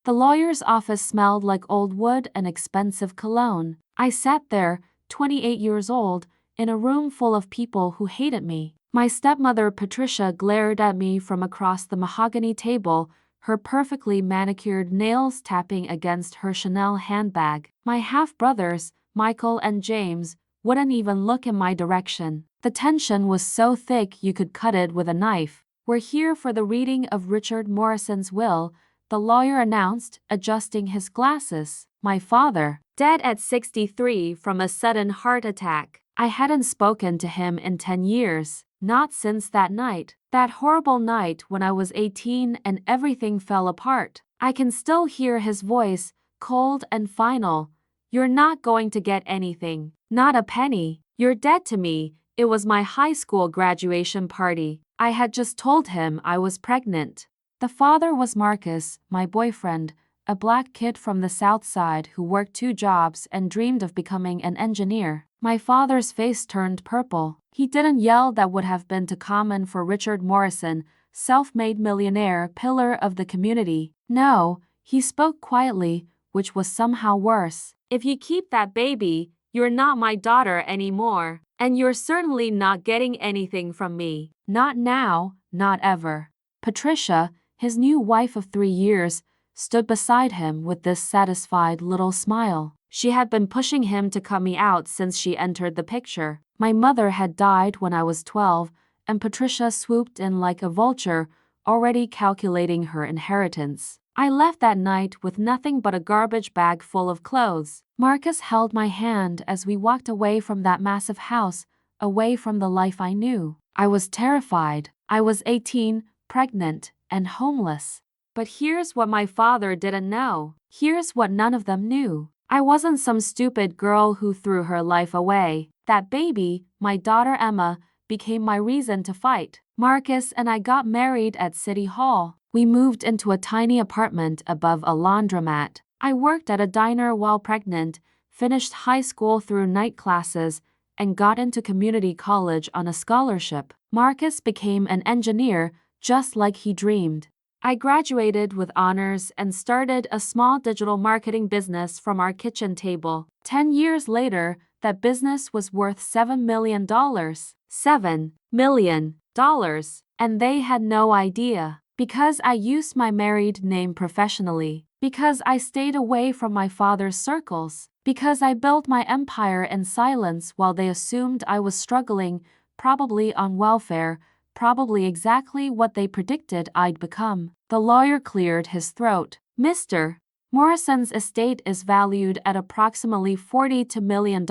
The lawyer's office smelled like old wood and expensive cologne. I sat there, 28 years old, in a room full of people who hated me. My stepmother Patricia glared at me from across the mahogany table, her perfectly manicured nails tapping against her Chanel handbag. My half-brothers, Michael and James, wouldn't even look in my direction. The tension was so thick you could cut it with a knife. "We're here for the reading of Richard Morrison's will," the lawyer announced, adjusting his glasses. My father, dead at 63 from a sudden heart attack. I hadn't spoken to him in 10 years, not since that night. That horrible night when I was 18 and everything fell apart. I can still hear his voice, cold and final. "You're not going to get anything. Not a penny. You're dead to me." It was my high school graduation party. I had just told him I was pregnant. The father was Marcus, my boyfriend, a black kid from the South Side who worked 2 jobs and dreamed of becoming an engineer. My father's face turned purple. He didn't yell, that would have been too common for Richard Morrison, self-made millionaire, pillar of the community. No, he spoke quietly, which was somehow worse. "If you keep that baby, you're not my daughter anymore. And you're certainly not getting anything from me. Not now, not ever." Patricia, his new wife of 3 years, stood beside him with this satisfied little smile. She had been pushing him to cut me out since she entered the picture. My mother had died when I was 12, and Patricia swooped in like a vulture, already calculating her inheritance. I left that night with nothing but a garbage bag full of clothes. Marcus held my hand as we walked away from that massive house, away from the life I knew. I was terrified. I was 18, pregnant, and homeless. But here's what my father didn't know. Here's what none of them knew. I wasn't some stupid girl who threw her life away. That baby, my daughter Emma, became my reason to fight. Marcus and I got married at City Hall. We moved into a tiny apartment above a laundromat. I worked at a diner while pregnant, finished high school through night classes, and got into community college on a scholarship. Marcus became an engineer, just like he dreamed. I graduated with honors and started a small digital marketing business from our kitchen table. 10 years later, that business was worth $7 million. $7 million. And they had no idea. Because I used my married name professionally. Because I stayed away from my father's circles. Because I built my empire in silence while they assumed I was struggling, probably on welfare, probably exactly what they predicted I'd become. The lawyer cleared his throat. "Mr. Morrison's estate is valued at approximately $42 million,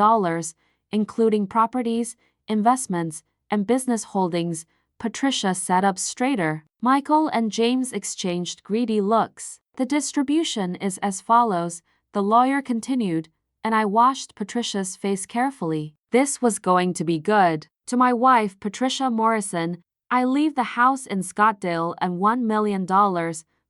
including properties, investments, and business holdings." Patricia sat up straighter. Michael and James exchanged greedy looks. "The distribution is as follows," the lawyer continued, and I watched Patricia's face carefully. This was going to be good. "To my wife, Patricia Morrison, I leave the house in Scottsdale and $1 million.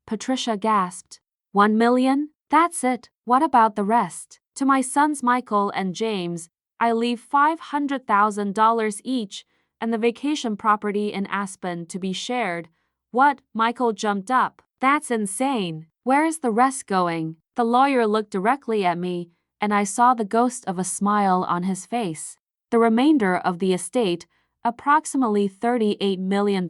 Patricia gasped. $1 million? That's it. What about the rest? "To my sons Michael and James, I leave $500,000 each, and the vacation property in Aspen to be shared." "What?" Michael jumped up. "That's insane. Where's the rest going?" The lawyer looked directly at me, and I saw the ghost of a smile on his face. "The remainder of the estate, approximately $38 million,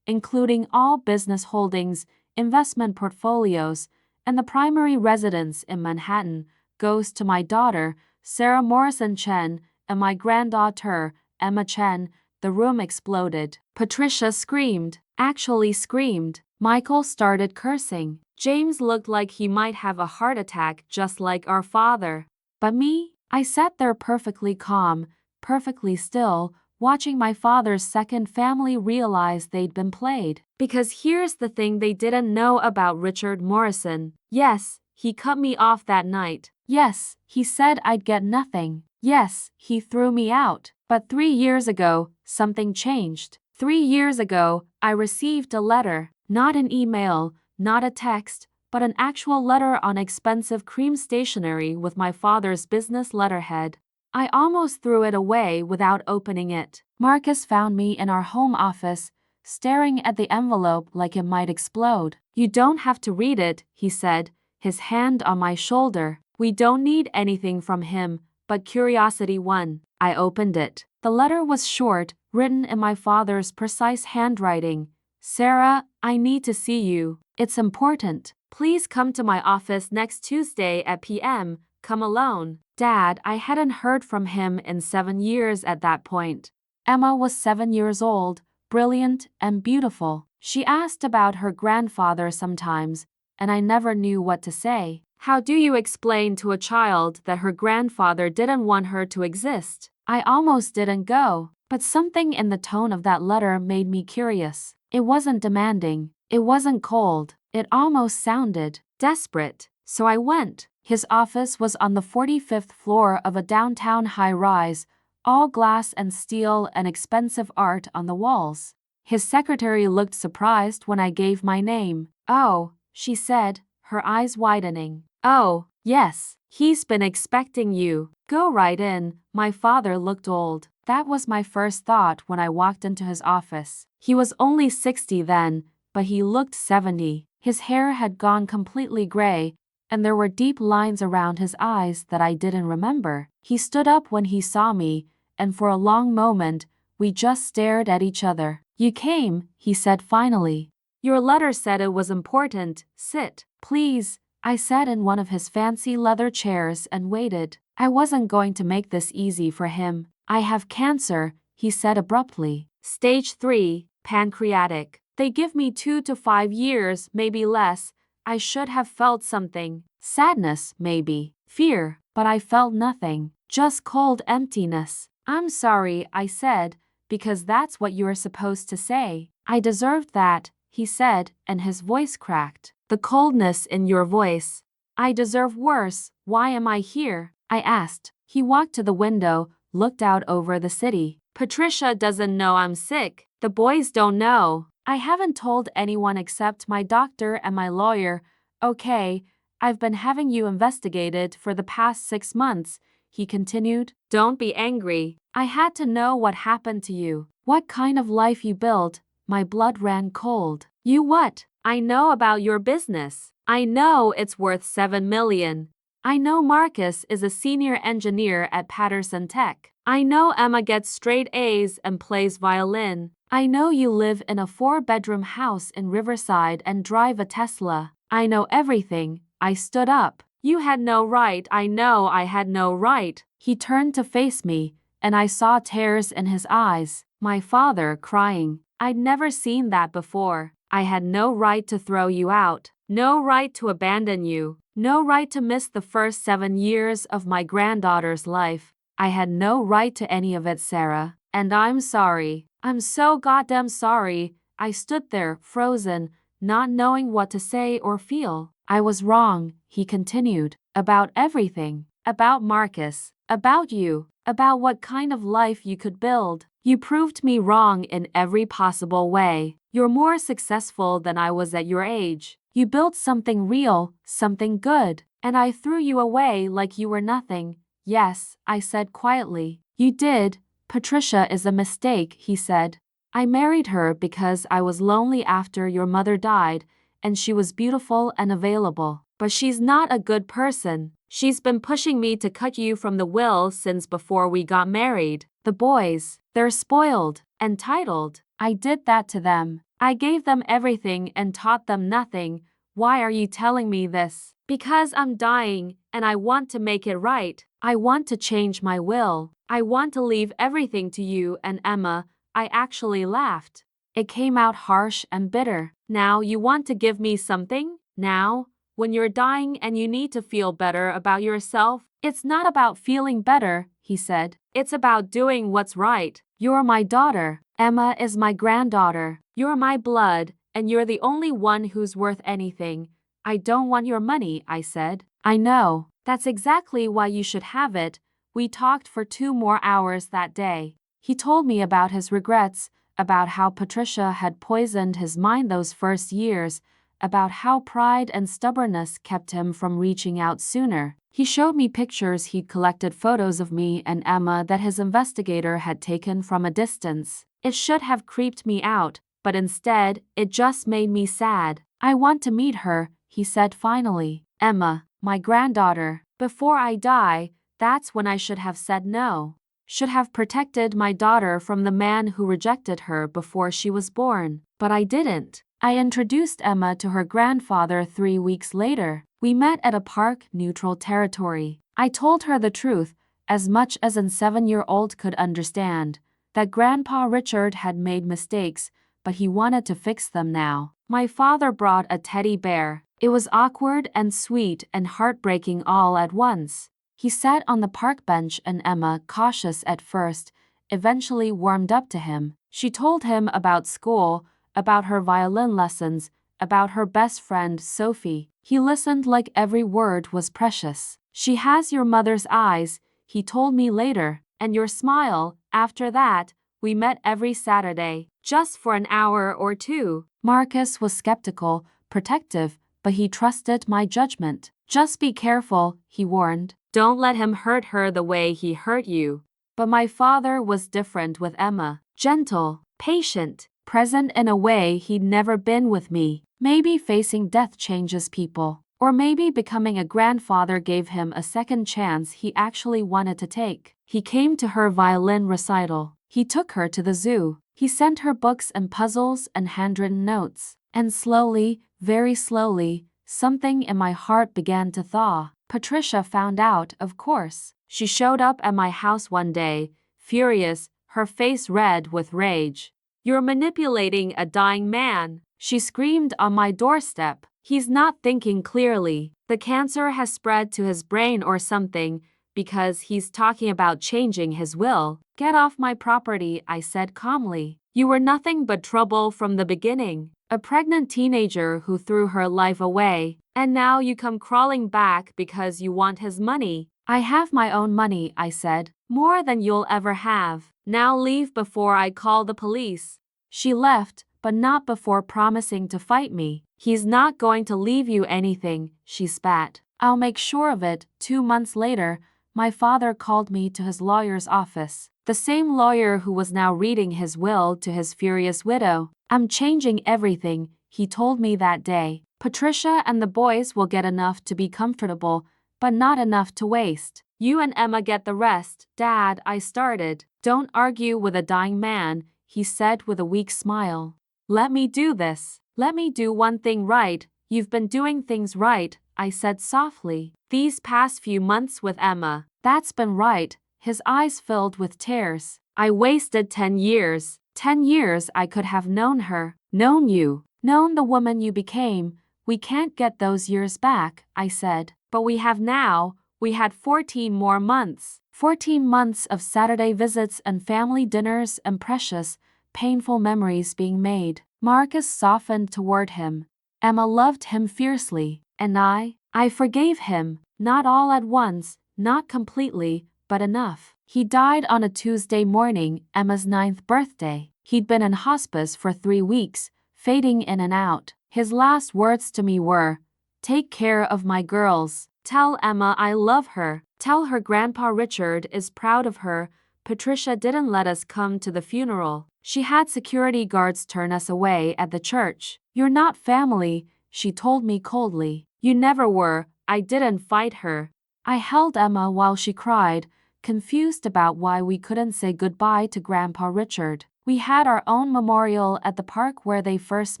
including all business holdings, investment portfolios, and the primary residence in Manhattan, goes to my daughter, Sarah Morrison Chen, and my granddaughter, Emma Chen." The room exploded. Patricia screamed. Actually screamed. Michael started cursing. James looked like he might have a heart attack, just like our father. But me? I sat there perfectly calm, perfectly still, watching my father's second family realize they'd been played. Because here's the thing they didn't know about Richard Morrison. Yes, he cut me off that night. Yes, he said I'd get nothing. Yes, he threw me out. But 3 years ago, something changed. 3 years ago, I received a letter. Not an email, not a text, but an actual letter on expensive cream stationery with my father's business letterhead. I almost threw it away without opening it. Marcus found me in our home office, staring at the envelope like it might explode. "You don't have to read it," he said, his hand on my shoulder. "We don't need anything from him, but curiosity won." I opened it. The letter was short, written in my father's precise handwriting. "Sarah, I need to see you. It's important. Please come to my office next Tuesday at p.m. Come alone." Dad, I hadn't heard from him in 7 years at that point. Emma was 7 years old, brilliant and beautiful. She asked about her grandfather sometimes, and I never knew what to say. How do you explain to a child that her grandfather didn't want her to exist? I almost didn't go, but something in the tone of that letter made me curious. It wasn't demanding. It wasn't cold. It almost sounded desperate. So I went. His office was on the 45th floor of a downtown high-rise, all glass and steel and expensive art on the walls. His secretary looked surprised when I gave my name. "Oh," she said, her eyes widening. "Oh, yes, he's been expecting you. Go right in." My father looked old. That was my first thought when I walked into his office. He was only 60 then, but he looked 70. His hair had gone completely gray, and there were deep lines around his eyes that I didn't remember. He stood up when he saw me, and for a long moment, we just stared at each other. "You came," he said finally. "Your letter said it was important. Sit, please." I sat in one of his fancy leather chairs and waited. I wasn't going to make this easy for him. "I have cancer," he said abruptly. "Stage 3, pancreatic. They give me 2 to 5 years, maybe less." I should have felt something. Sadness, maybe. Fear, but I felt nothing. Just cold emptiness. "I'm sorry," I said, "because that's what you're supposed to say." "I deserved that," he said, and his voice cracked. "The coldness in your voice." "I deserve worse. Why am I here?" I asked. He walked to the window, looked out over the city. "Patricia doesn't know I'm sick. The boys don't know. I haven't told anyone except my doctor and my lawyer. Okay, I've been having you investigated for the past 6 months," he continued. "Don't be angry. I had to know what happened to you. What kind of life you built." My blood ran cold. "You what?" "I know about your business. I know it's worth $7 million. I know Marcus is a senior engineer at Patterson Tech. I know Emma gets straight A's and plays violin. I know you live in a 4-bedroom house in Riverside and drive a Tesla. I know everything." I stood up. "You had no right. I know I had no right." He turned to face me, and I saw tears in his eyes. My father crying. I'd never seen that before. "I had no right to throw you out. No right to abandon you. No right to miss the first 7 years of my granddaughter's life. I had no right to any of it, Sarah. And I'm sorry. I'm so goddamn sorry." I stood there, frozen, not knowing what to say or feel. "I was wrong," he continued, "about everything. About Marcus. About you. About what kind of life you could build. You proved me wrong in every possible way. You're more successful than I was at your age. You built something real, something good, and I threw you away like you were nothing." "Yes," I said quietly. "You did. Patricia is a mistake," he said. "I married her because I was lonely after your mother died, and she was beautiful and available. But she's not a good person. She's been pushing me to cut you from the will since before we got married. The boys, they're spoiled, entitled. I did that to them. I gave them everything and taught them nothing. Why are you telling me this?" "Because I'm dying, and I want to make it right. I want to change my will. I want to leave everything to you and Emma." I actually laughed. It came out harsh and bitter. "Now you want to give me something? Now? When you're dying and you need to feel better about yourself?" "It's not about feeling better," he said. "It's about doing what's right. You're my daughter. Emma is my granddaughter. You're my blood, and you're the only one who's worth anything." "I don't want your money," I said. "I know. That's exactly why you should have it." We talked for 2 more hours that day. He told me about his regrets, about how Patricia had poisoned his mind those first years, about how pride and stubbornness kept him from reaching out sooner. He showed me pictures he'd collected, photos of me and Emma that his investigator had taken from a distance. It should have creeped me out, but instead, it just made me sad. I want to meet her, he said finally. Emma, my granddaughter. Before I die, that's when I should have said no. Should have protected my daughter from the man who rejected her before she was born. But I didn't. I introduced Emma to her grandfather 3 weeks later. We met at a park, neutral territory. I told her the truth, as much as an 7-year-old could understand, that Grandpa Richard had made mistakes, but he wanted to fix them now. My father brought a teddy bear. It was awkward and sweet and heartbreaking all at once. He sat on the park bench and Emma, cautious at first, eventually warmed up to him. She told him about school, about her violin lessons, about her best friend Sophie. He listened like every word was precious. She has your mother's eyes, he told me later, and your smile. After that, we met every Saturday, just for an hour or two. Marcus was skeptical, protective, but he trusted my judgment. Just be careful, he warned. Don't let him hurt her the way he hurt you. But my father was different with Emma. Gentle, patient, present in a way he'd never been with me. Maybe facing death changes people. Or maybe becoming a grandfather gave him a second chance he actually wanted to take. He came to her violin recital. He took her to the zoo. He sent her books and puzzles and handwritten notes. And slowly, very slowly, something in my heart began to thaw. Patricia found out, of course. She showed up at my house one day, furious, her face red with rage. You're manipulating a dying man, she screamed on my doorstep. He's not thinking clearly. The cancer has spread to his brain or something, because he's talking about changing his will. Get off my property, I said calmly. You were nothing but trouble from the beginning. A pregnant teenager who threw her life away, and now you come crawling back because you want his money. I have my own money, I said. More than you'll ever have. Now leave before I call the police. She left, but not before promising to fight me. He's not going to leave you anything, she spat. I'll make sure of it. 2 months later, my father called me to his lawyer's office. The same lawyer who was now reading his will to his furious widow. I'm changing everything, he told me that day. Patricia and the boys will get enough to be comfortable, but not enough to waste. You and Emma get the rest. Dad, I started. Don't argue with a dying man, he said with a weak smile. Let me do this. Let me do one thing right. You've been doing things right, I said softly. These past few months with Emma. That's been right. His eyes filled with tears. I wasted 10 years. 10 years I could have known her, known you, known the woman you became. We can't get those years back, I said. But we have now. We had 14 more months. 14 months of Saturday visits and family dinners and precious, painful memories being made. Marcus softened toward him. Emma loved him fiercely, and I forgave him, not all at once, not completely, but enough. He died on a Tuesday morning, Emma's 9th birthday. He'd been in hospice for 3 weeks, fading in and out. His last words to me were, "Take care of my girls. Tell Emma I love her. Tell her Grandpa Richard is proud of her." Patricia didn't let us come to the funeral. She had security guards turn us away at the church. You're not family, she told me coldly. You never were. I didn't fight her. I held Emma while she cried, confused about why we couldn't say goodbye to Grandpa Richard. We had our own memorial at the park where they first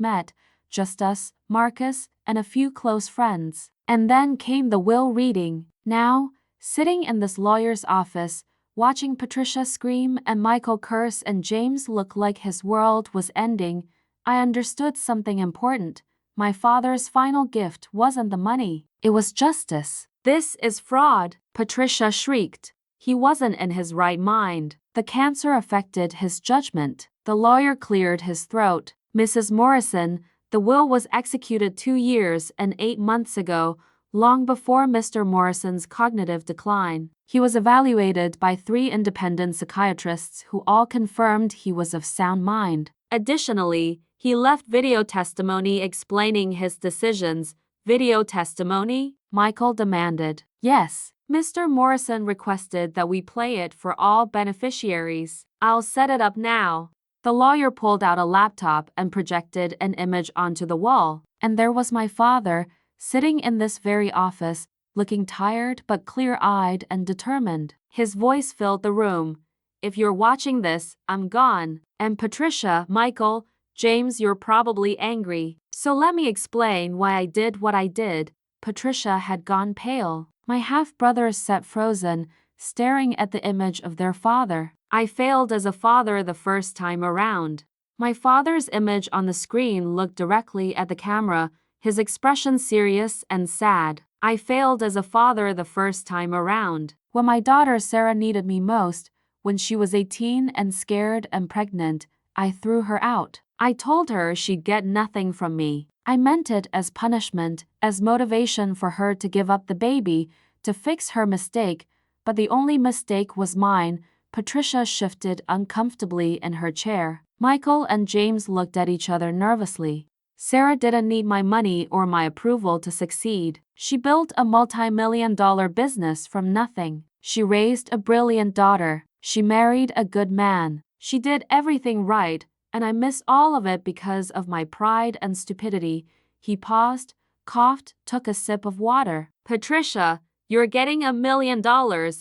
met, just us, Marcus, and a few close friends. And then came the will reading. Now, sitting in this lawyer's office, watching Patricia scream and Michael curse and James look like his world was ending, I understood something important. My father's final gift wasn't the money. It was justice. This is fraud, Patricia shrieked. He wasn't in his right mind. The cancer affected his judgment. The lawyer cleared his throat. Mrs. Morrison, the will was executed 2 years and 8 months ago, long before Mr. Morrison's cognitive decline. He was evaluated by 3 independent psychiatrists who all confirmed he was of sound mind. Additionally, he left video testimony explaining his decisions. Video testimony? Michael demanded. Yes. Mr. Morrison requested that we play it for all beneficiaries. I'll set it up now. The lawyer pulled out a laptop and projected an image onto the wall, and there was my father, sitting in this very office, looking tired but clear-eyed and determined. His voice filled the room. "If you're watching this, I'm gone. And Patricia, Michael, James, you're probably angry. So let me explain why I did what I did." Patricia had gone pale. My half-brothers sat frozen, staring at the image of their father. I failed as a father the first time around. My father's image on the screen looked directly at the camera, his expression serious and sad. I failed as a father the first time around. When my daughter Sarah needed me most, when she was 18 and scared and pregnant, I threw her out. I told her she'd get nothing from me. I meant it as punishment, as motivation for her to give up the baby, to fix her mistake, but the only mistake was mine. Patricia shifted uncomfortably in her chair. Michael and James looked at each other nervously. Sarah didn't need my money or my approval to succeed. She built a multi-million-dollar business from nothing. She raised a brilliant daughter. She married a good man. She did everything right, and I miss all of it because of my pride and stupidity. He paused, coughed, took a sip of water. "Patricia, you're getting $1 million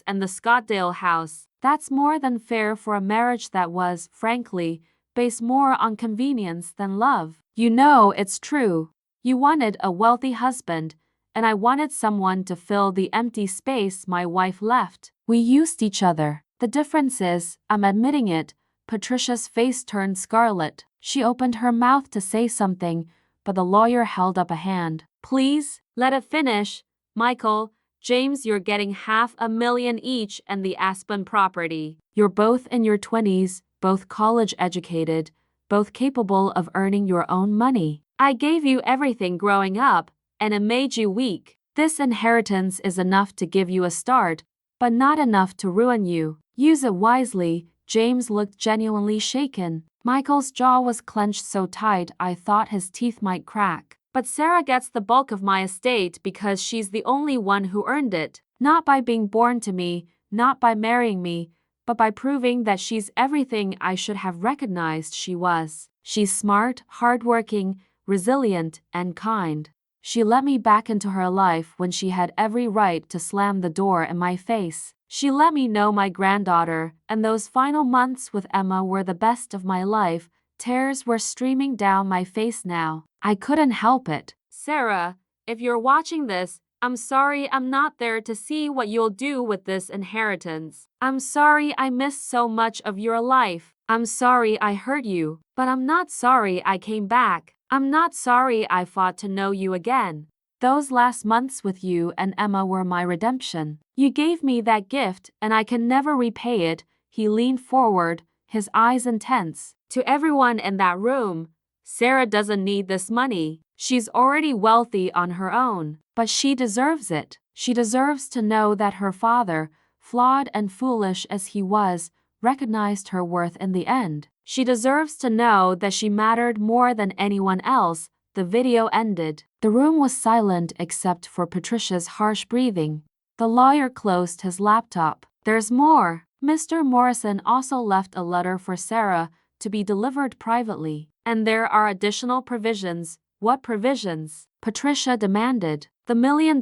and the Scottsdale house. That's more than fair for a marriage that was, frankly, based more on convenience than love. You know it's true. You wanted a wealthy husband, and I wanted someone to fill the empty space my wife left. We used each other. The difference is, I'm admitting it." Patricia's face turned scarlet. She opened her mouth to say something, but the lawyer held up a hand. "Please, let it finish. Michael, James, you're getting $500,000 each and the Aspen property. You're both in your 20s, both college educated, both capable of earning your own money. I gave you everything growing up, and it made you weak. This inheritance is enough to give you a start, but not enough to ruin you. Use it wisely." James looked genuinely shaken. Michael's jaw was clenched so tight I thought his teeth might crack. "But Sarah gets the bulk of my estate because she's the only one who earned it. Not by being born to me, not by marrying me, but by proving that she's everything I should have recognized she was. She's smart, hardworking, resilient, and kind. She let me back into her life when she had every right to slam the door in my face. She let me know my granddaughter, and those final months with Emma were the best of my life." Tears were streaming down my face now. I couldn't help it. "Sarah, if you're watching this, I'm sorry I'm not there to see what you'll do with this inheritance. I'm sorry I missed so much of your life. I'm sorry I hurt you, but I'm not sorry I came back. I'm not sorry I fought to know you again. Those last months with you and Emma were my redemption. You gave me that gift and I can never repay it." He leaned forward, his eyes intense. "To everyone in that room, Sarah doesn't need this money. She's already wealthy on her own, but she deserves it. She deserves to know that her father, flawed and foolish as he was, recognized her worth in the end. She deserves to know that she mattered more than anyone else." The video ended. The room was silent except for Patricia's harsh breathing. The lawyer closed his laptop. "There's more. Mr. Morrison also left a letter for Sarah to be delivered privately. And there are additional provisions." "What provisions?" Patricia demanded. "The $1 million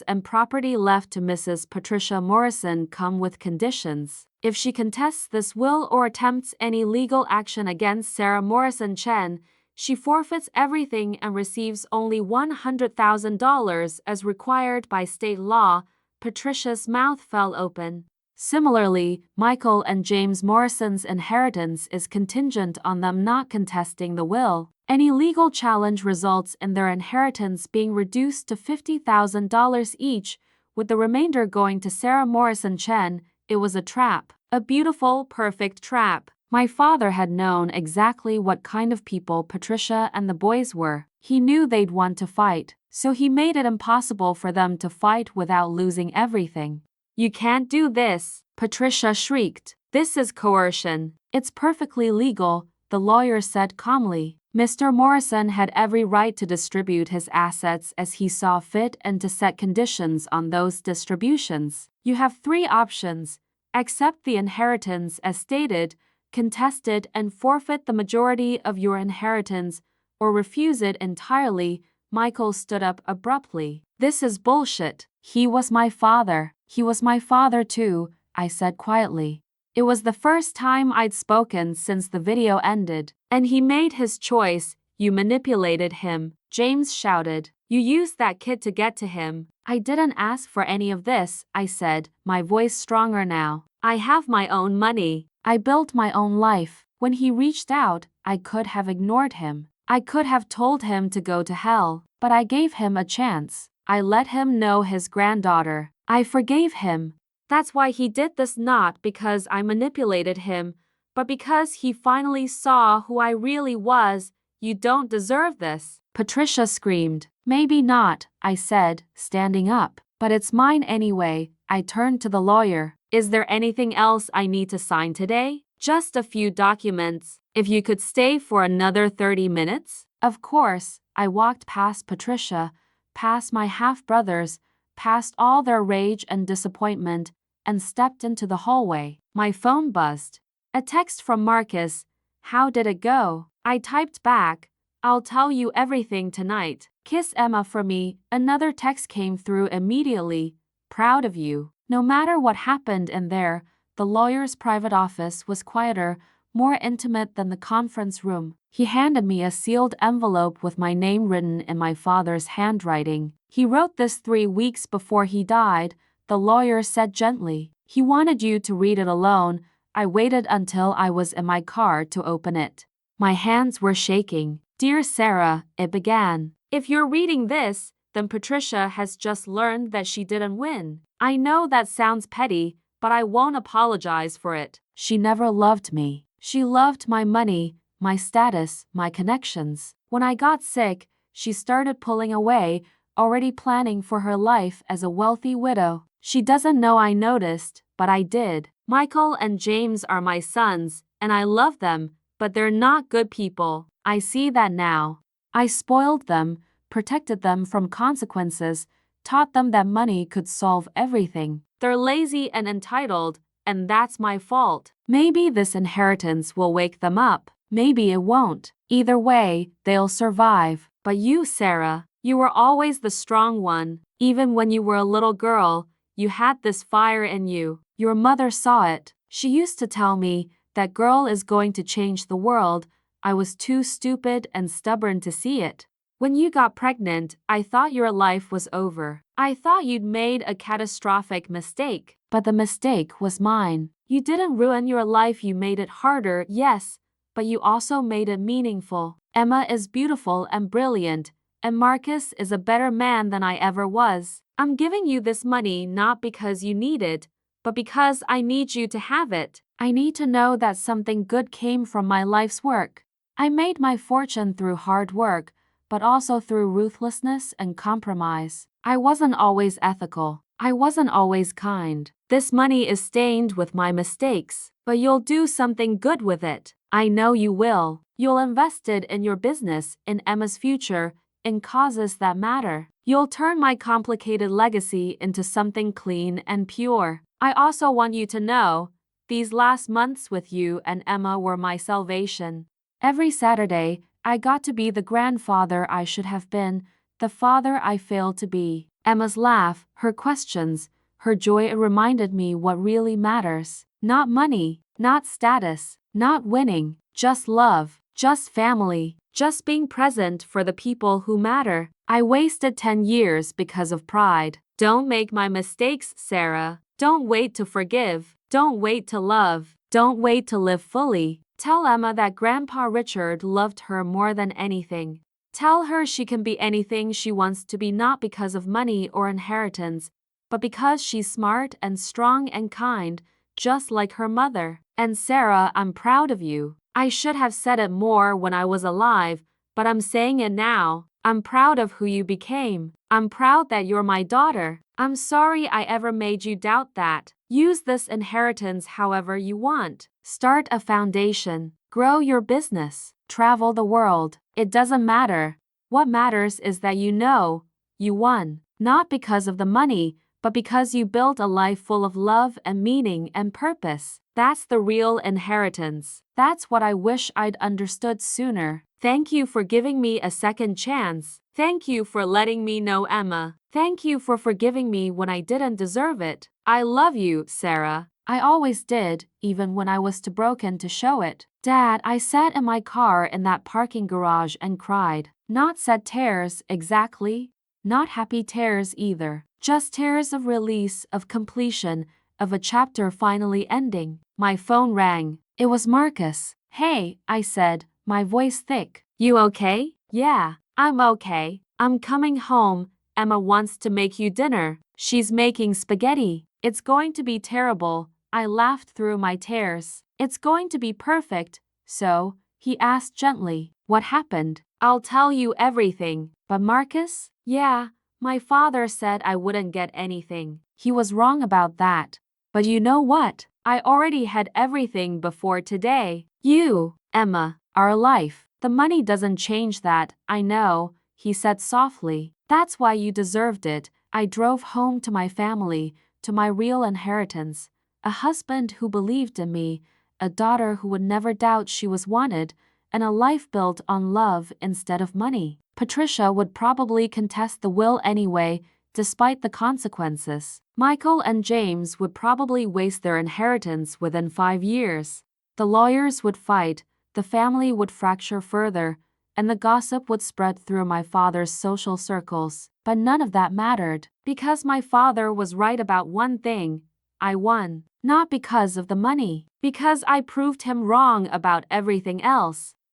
and property left to Mrs. Patricia Morrison come with conditions. If she contests this will or attempts any legal action against Sarah Morrison Chen, she forfeits everything and receives only $100,000 as required by state law." Patricia's mouth fell open. "Similarly, Michael and James Morrison's inheritance is contingent on them not contesting the will. Any legal challenge results in their inheritance being reduced to $50,000 each, with the remainder going to Sarah Morrison Chen." It was a trap. A beautiful, perfect trap. My father had known exactly what kind of people Patricia and the boys were. He knew they'd want to fight, so he made it impossible for them to fight without losing everything. "You can't do this," Patricia shrieked. "This is coercion." "It's perfectly legal," the lawyer said calmly. "Mr. Morrison had every right to distribute his assets as he saw fit and to set conditions on those distributions. You have 3 options. Accept the inheritance as stated, contest it and forfeit the majority of your inheritance, or refuse it entirely. Michael stood up abruptly. This is bullshit. He was my father. He was my father too, I said quietly. It was the first time I'd spoken since the video ended. And he made his choice. You manipulated him, James shouted. You used that kid to get to him. I didn't ask for any of this, I said, my voice stronger now. I have my own money. I built my own life. When he reached out, I could have ignored him. I could have told him to go to hell, but I gave him a chance. I let him know his granddaughter. I forgave him. That's why he did this, not because I manipulated him, but because he finally saw who I really was. You don't deserve this, Patricia screamed. Maybe not, I said, standing up. But it's mine anyway. I turned to the lawyer. Is there anything else I need to sign today? Just a few documents. If you could stay for another 30 minutes? Of course. I walked past Patricia, past my half-brothers, past all their rage and disappointment, and stepped into the hallway. My phone buzzed. A text from Marcus. How did it go? I typed back. I'll tell you everything tonight. Kiss Emma for me. Another text came through immediately. Proud of you. No matter what happened in there, the lawyer's private office was quieter, more intimate than the conference room. He handed me a sealed envelope with my name written in my father's handwriting. He wrote this 3 weeks before he died, the lawyer said gently. He wanted you to read it alone. I waited until I was in my car to open it. My hands were shaking. Dear Sarah, it began. If you're reading this, then Patricia has just learned that she didn't win. I know that sounds petty, but I won't apologize for it. She never loved me. She loved my money, my status, my connections. When I got sick, she started pulling away, already planning for her life as a wealthy widow. She doesn't know I noticed, but I did. Michael and James are my sons, and I love them, but they're not good people. I see that now. I spoiled them, protected them from consequences, taught them that money could solve everything. They're lazy and entitled, and that's my fault. Maybe this inheritance will wake them up. Maybe it won't. Either way, they'll survive. But you, Sarah, you were always the strong one. Even when you were a little girl, you had this fire in you. Your mother saw it. She used to tell me, that girl is going to change the world. I was too stupid and stubborn to see it. When you got pregnant, I thought your life was over. I thought you'd made a catastrophic mistake. But the mistake was mine. You didn't ruin your life, you made it harder, yes, but you also made it meaningful. Emma is beautiful and brilliant, and Marcus is a better man than I ever was. I'm giving you this money not because you need it, but because I need you to have it. I need to know that something good came from my life's work. I made my fortune through hard work, but also through ruthlessness and compromise. I wasn't always ethical. I wasn't always kind. This money is stained with my mistakes, but you'll do something good with it. I know you will. You'll invest it in your business, in Emma's future, in causes that matter. You'll turn my complicated legacy into something clean and pure. I also want you to know, these last months with you and Emma were my salvation. Every Saturday, I got to be the grandfather I should have been, the father I failed to be. Emma's laugh, her questions, her joy reminded me what really matters. Not money, not status, not winning, just love, just family, just being present for the people who matter. I wasted 10 years because of pride. Don't make my mistakes, Sarah. Don't wait to forgive. Don't wait to love. Don't wait to live fully. Tell Emma that Grandpa Richard loved her more than anything. Tell her she can be anything she wants to be, not because of money or inheritance, but because she's smart and strong and kind, just like her mother. And Sarah, I'm proud of you. I should have said it more when I was alive, but I'm saying it now. I'm proud of who you became. I'm proud that you're my daughter. I'm sorry I ever made you doubt that. Use this inheritance however you want. Start a foundation. Grow your business. Travel the world. It doesn't matter. What matters is that you know you won. Not because of the money, but because you built a life full of love and meaning and purpose. That's the real inheritance. That's what I wish I'd understood sooner. Thank you for giving me a second chance. Thank you for letting me know Emma. Thank you for forgiving me when I didn't deserve it. I love you, Sarah. I always did, even when I was too broken to show it. Dad, I sat in my car in that parking garage and cried. Not sad tears, exactly. Not happy tears either. Just tears of release, of completion, of a chapter finally ending. My phone rang. It was Marcus. Hey, I said, my voice thick. You okay? Yeah, I'm okay. I'm coming home. Emma wants to make you dinner. She's making spaghetti. It's going to be terrible. I laughed through my tears. It's going to be perfect. So, he asked gently, what happened? I'll tell you everything. But Marcus? Yeah, my father said I wouldn't get anything. He was wrong about that. But you know what? I already had everything before today. You, Emma, our life. The money doesn't change that, I know, he said softly. That's why you deserved it. I drove home to my family, to my real inheritance. A husband who believed in me, a daughter who would never doubt she was wanted, and a life built on love instead of money. Patricia would probably contest the will anyway, despite the consequences. Michael and James would probably waste their inheritance within 5 years. The lawyers would fight, the family would fracture further, and the gossip would spread through my father's social circles. But none of that mattered. Because my father was right about one thing, I won. Not because of the money. Because I proved him wrong about everything else.